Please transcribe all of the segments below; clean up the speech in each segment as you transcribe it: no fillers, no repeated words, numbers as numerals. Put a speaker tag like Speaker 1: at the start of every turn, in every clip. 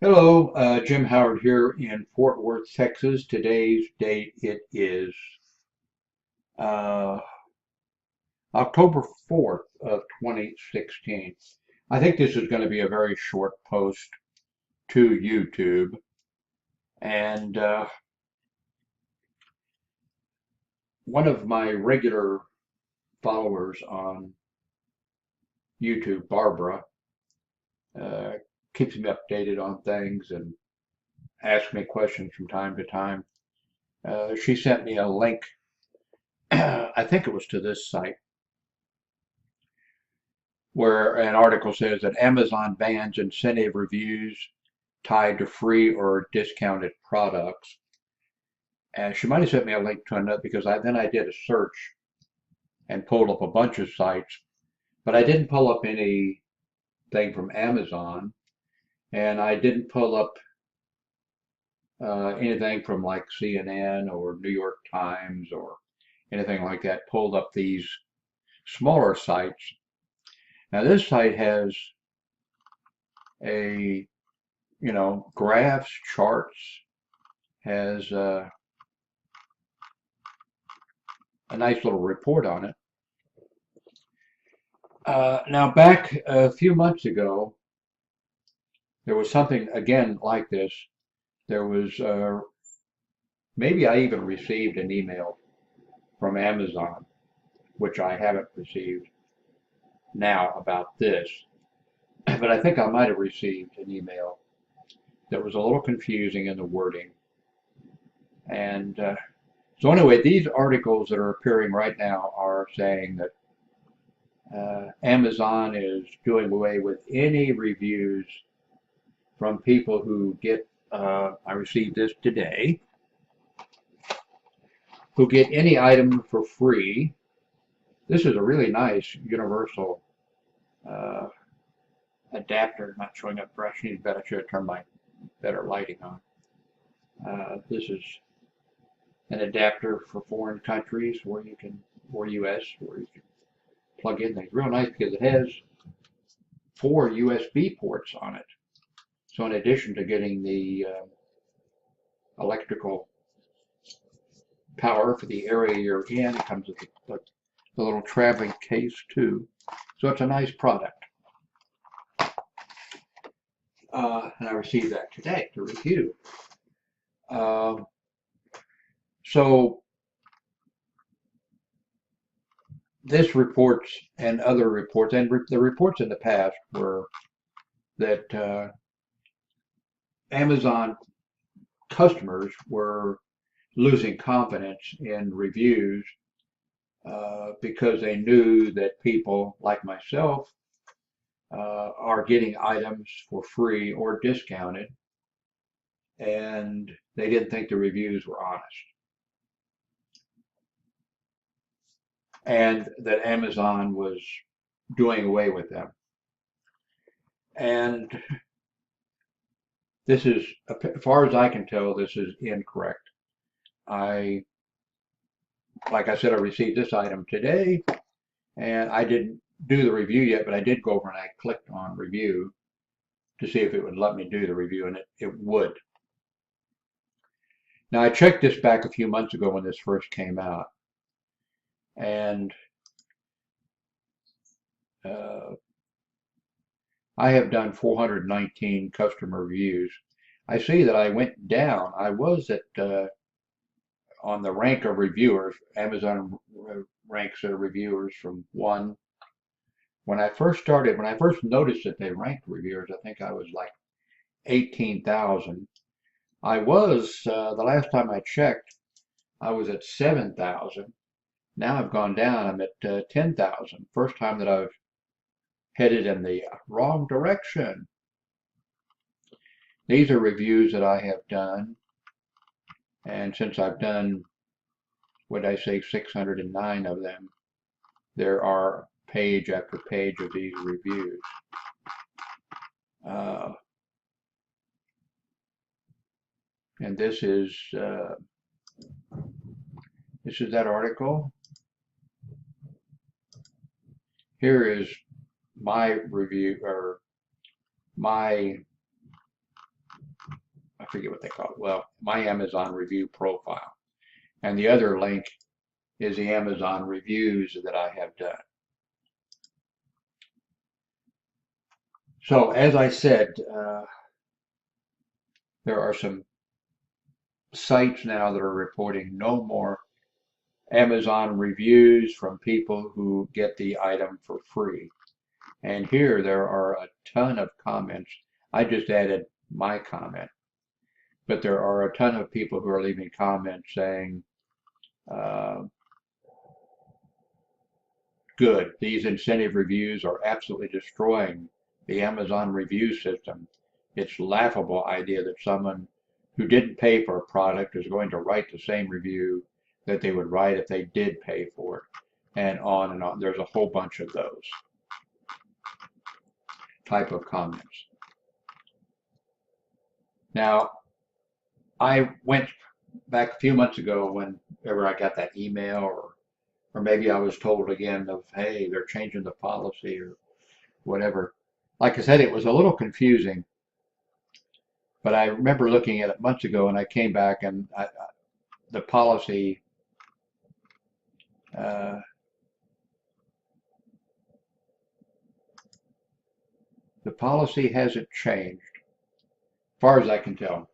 Speaker 1: Hello, Jim Howard here in Fort Worth, Texas. Today's date it is uh, October 4th of 2016. I think this is going to be a very short post to YouTube. And one of my regular followers on YouTube, Barbara, uh, keeps me updated on things and asks me questions from time to time. She sent me a link, I think it was to this site where an article says that Amazon bans incentive reviews tied to free or discounted products. And she might have sent me a link to another because then I did a search and pulled up a bunch of sites, but I didn't pull up anything from Amazon, and I didn't pull up anything from like CNN or New York Times or anything like that. Pulled up these smaller sites. Now this site has a graphs, charts, has a nice little report on it. Now, back a few months ago, there was something again like this. There was maybe I even received an email from Amazon, which I haven't received now about this, but I think I might have received an email that was a little confusing in the wording. And so anyway, these articles that are appearing right now are saying that Amazon is doing away with any reviews from people who get, I received this today, who get any item for free. This is a really nice universal uh, adapter. Not showing up fresh. I should have turned my better lighting on. This is an adapter for foreign countries where you can, or US, where you can plug in things. Real nice because it has 4 USB ports on it. So in addition to getting the electrical power for the area you're in, it comes with the little traveling case too. So it's a nice product. And I received that today to review. Uh, so this reports and other reports, and the reports in the past were that Amazon customers were losing confidence in reviews because they knew that people like myself are getting items for free or discounted, and they didn't think the reviews were honest, and that Amazon was doing away with them. And this is, as far as I can tell, this is incorrect. I, like I said, I received this item today, and I didn't do the review yet, but I did go over and I clicked on review to see if it would let me do the review, and it would. Now, I checked this back a few months ago when this first came out, and uh, I have done 419 customer reviews. I see that I went down. I was at on the rank of reviewers. Amazon ranks their reviewers from 1. When I first started, when I first noticed that they ranked reviewers, I think I was like 18,000. I was, the last time I checked, I was at 7,000. Now I've gone down, I'm at 10,000. First time that I've headed in the wrong direction. These are reviews that I have done, and since I've done, what I say, 609 of them, there are page after page of these reviews. Uh, and this is that article. Here is my review, or my forget what they call it. Well, my Amazon review profile. And the other link is the Amazon reviews that I have done. So as I said, there are some sites now that are reporting no more Amazon reviews from people who get the item for free. And here there are a ton of comments. I just added my comment, but there are a ton of people who are leaving comments saying, uh, good, these incentive reviews are absolutely destroying the Amazon review system. It's a laughable idea that someone who didn't pay for a product is going to write the same review that they would write if they did pay for it, and on and on. There's a whole bunch of those type of comments. Now, I went back a few months ago whenever I got that email, or maybe I was told again of, hey, they're changing the policy or whatever. Like I said, it was a little confusing, but I remember looking at it months ago, and I came back and the policy uh, the policy hasn't changed, as far as I can tell.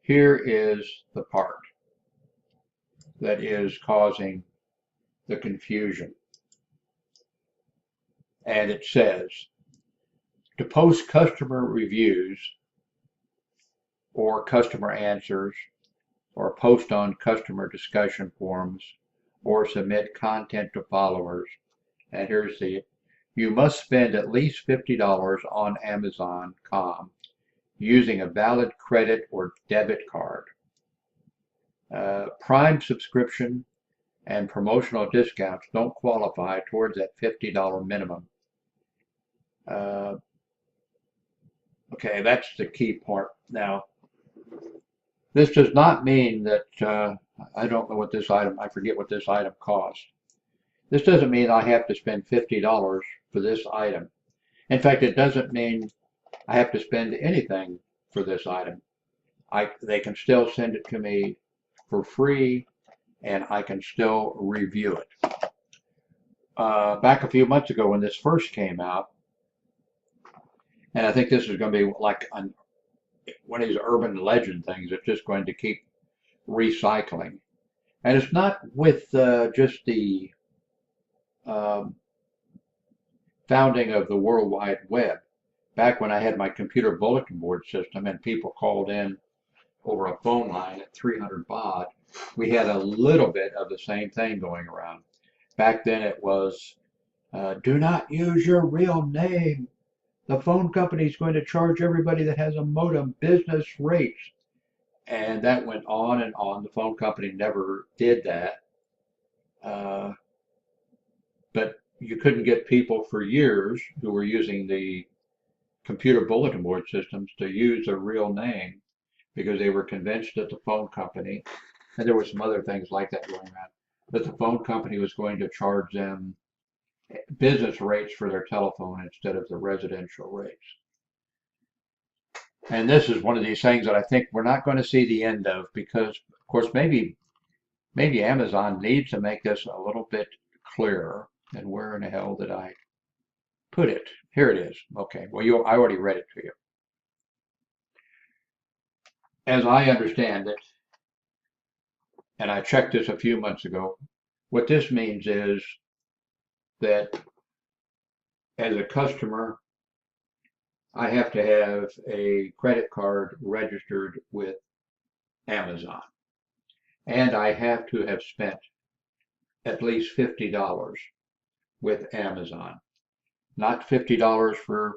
Speaker 1: Here is the part that is causing the confusion. And it says, to post customer reviews or customer answers or post on customer discussion forums or submit content to followers. And here's you must spend at least $50 on Amazon.com using a valid credit or debit card. Prime subscription and promotional discounts don't qualify towards that $50 minimum. Okay, that's the key part. Now, this does not mean that I don't know what this item, I forget what this item costs. This doesn't mean I have to spend $50 for this item. In fact, it doesn't mean I have to spend anything for this item. They can still send it to me for free, and I can still review it. Back a few months ago when this first came out, and I think this is going to be like one of these urban legend things that's just going to keep recycling. And it's not with just the um, founding of the World Wide Web. Back when I had my computer bulletin board system and people called in over a phone line at 300 baud, we had a little bit of the same thing going around. Back then it was, do not use your real name. The phone company is going to charge everybody that has a modem business rates. And that went on and on. The phone company never did that. But you couldn't get people for years who were using the computer bulletin board systems to use their real name because they were convinced that the phone company, and there were some other things like that going on, that the phone company was going to charge them business rates for their telephone instead of the residential rates. And this is one of these things that I think we're not going to see the end of because, of course, maybe Amazon needs to make this a little bit clearer. And where in the hell did I put it? Here it is. Okay, well, I already read it to you. As I understand it, and I checked this a few months ago, what this means is that as a customer, I have to have a credit card registered with Amazon. And I have to have spent at least $50 with Amazon. Not $50 for,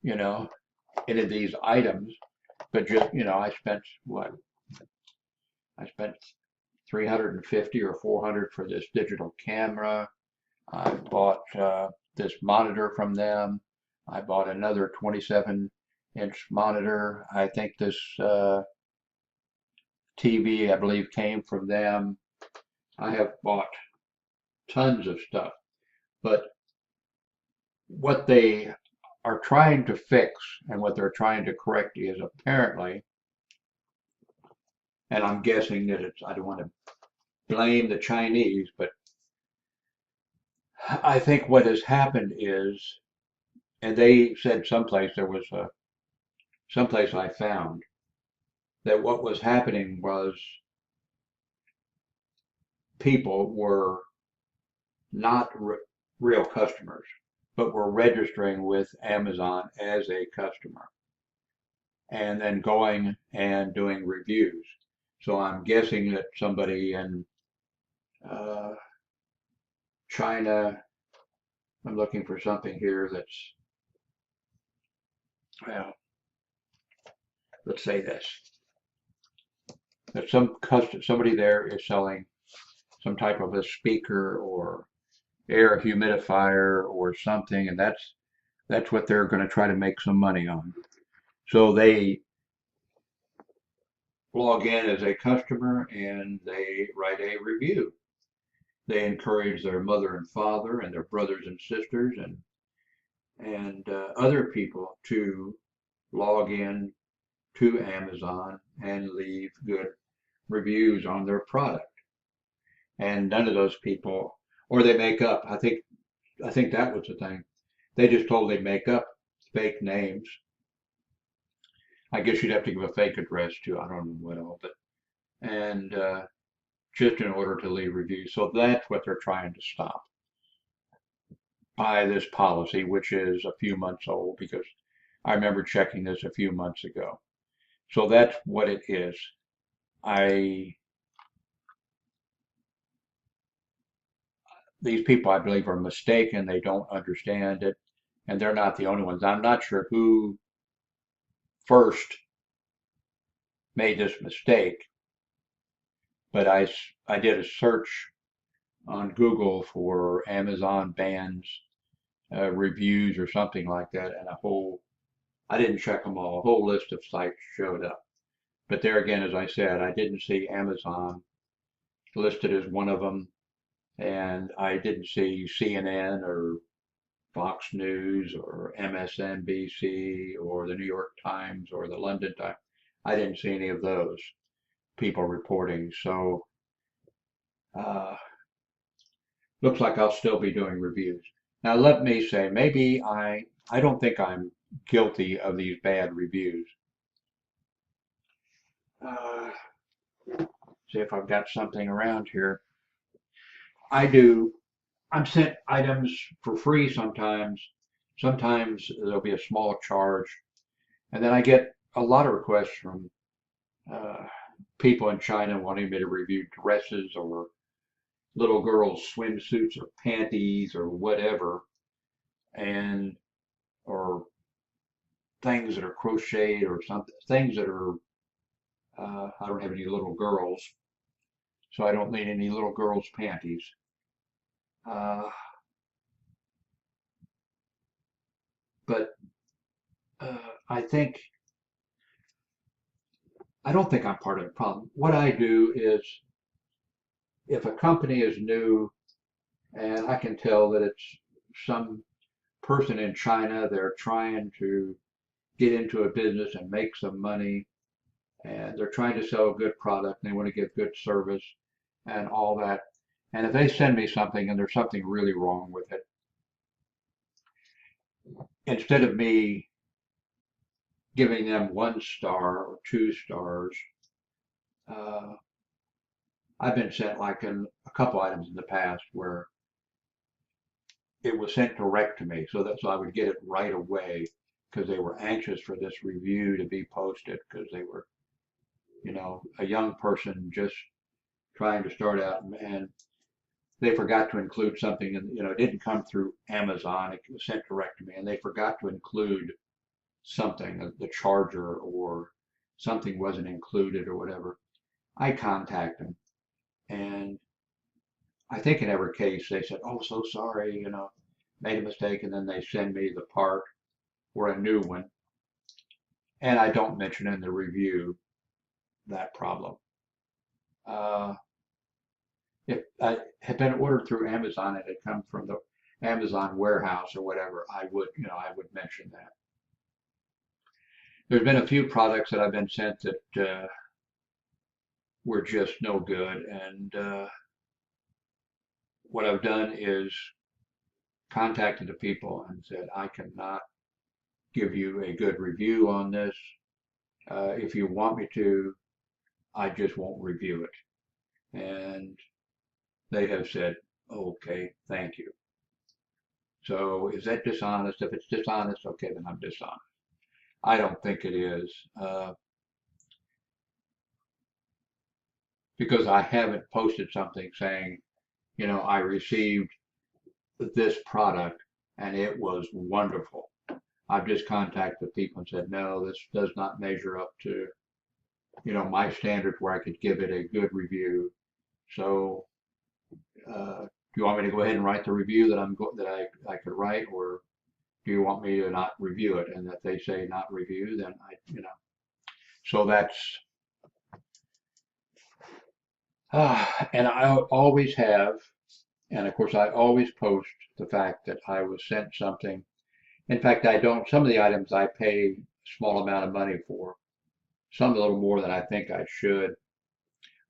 Speaker 1: any of these items, but just, I spent what? I spent 350 or 400 for this digital camera. I bought this monitor from them. I bought another 27-inch monitor. I think this TV, I believe, came from them. I have bought tons of stuff. But what they are trying to fix and what they're trying to correct is apparently And I'm guessing that it's, I don't want to blame the Chinese, but I think what has happened is, and they said someplace there was someplace I found that what was happening was people were not real customers, but were registering with Amazon as a customer and then going and doing reviews. So I'm guessing that somebody in uh, China, I'm looking for something here that's, well, let's say this, that somebody there is selling some type of a speaker or air humidifier or something, and that's what they're going to try to make some money on. So they log in as a customer and they write a review. They encourage their mother and father and their brothers and sisters and other people to log in to Amazon and leave good reviews on their product. And none of those people, or they make up. I think that was the thing. They just told they make up fake names. I guess you'd have to give a fake address too. I don't know what all, but and just in order to leave reviews. So that's what they're trying to stop by this policy, which is a few months old because I remember checking this a few months ago. So that's what it is. I These people, I believe, are mistaken. They don't understand it, and they're not the only ones. I'm not sure who first made this mistake, but I did a search on Google for Amazon bans reviews or something like that, and I didn't check them all. A whole list of sites showed up. But there again, as I said, I didn't see Amazon listed as one of them, and I didn't see CNN or Fox News or MSNBC or the New York Times or the London Times. I didn't see any of those people reporting. So uh, looks like I'll still be doing reviews. Now let me say, maybe I don't think I'm guilty of these bad reviews. Uh, See if I've got something around here. I do. I'm sent items for free sometimes. Sometimes there'll be a small charge, and then I get a lot of requests from uh, people in China wanting me to review dresses or little girls' swimsuits or panties or whatever, and or things that are crocheted or something, things that are. I don't have any little girls, so I don't need any little girls' panties. Uh, but I think I don't think I'm part of the problem. What I do is if a company is new and I can tell that it's some person in China, they're trying to get into a business and make some money and they're trying to sell a good product and they want to give good service and all that. And if they send me something and there's something really wrong with it, instead of me giving them 1 star or 2 stars, uh, I've been sent like a couple items in the past where it was sent direct to me so I would get it right away because they were anxious for this review to be posted because they were, a young person just trying to start out and they forgot to include something and it didn't come through Amazon, it was sent direct to me and they forgot to include something, the charger or something wasn't included or whatever. I contact them and I think in every case they said, "Oh, so sorry, made a mistake," and then they send me the part or a new one, and I don't mention in the review that problem. Uh, if I had been ordered through Amazon and it had come from the Amazon warehouse or whatever, I would mention that. There's been a few products that I've been sent that were just no good. And what I've done is contacted the people and said, I cannot give you a good review on this. If you want me to, I just won't review it. And they have said, okay, thank you. So is that dishonest? If it's dishonest, okay, then I'm dishonest. I don't think it is, because I haven't posted something saying, I received this product and it was wonderful. I've just contacted people and said, no, this does not measure up to, my standards where I could give it a good review. So, do you want me to go ahead and write the review that I could write, or do you want me to not review it? And if they say not review, then so that's, and I always have, and of course I always post the fact that I was sent something. In fact, I don't, some of the items I pay a small amount of money for, some a little more than I think I should.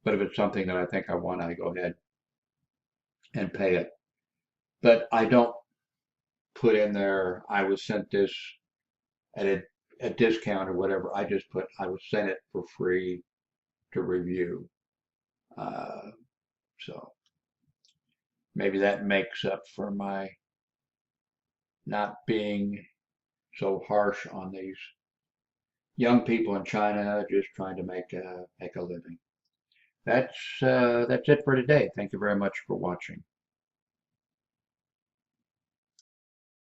Speaker 1: But if it's something that I think I want, I go ahead and pay it. But I don't put in there, I was sent this at a discount or whatever. I just put, I was sent it for free to review. Uh, so maybe that makes up for my not being so harsh on these young people in China just trying to make a living. That's it for today. Thank you very much for watching.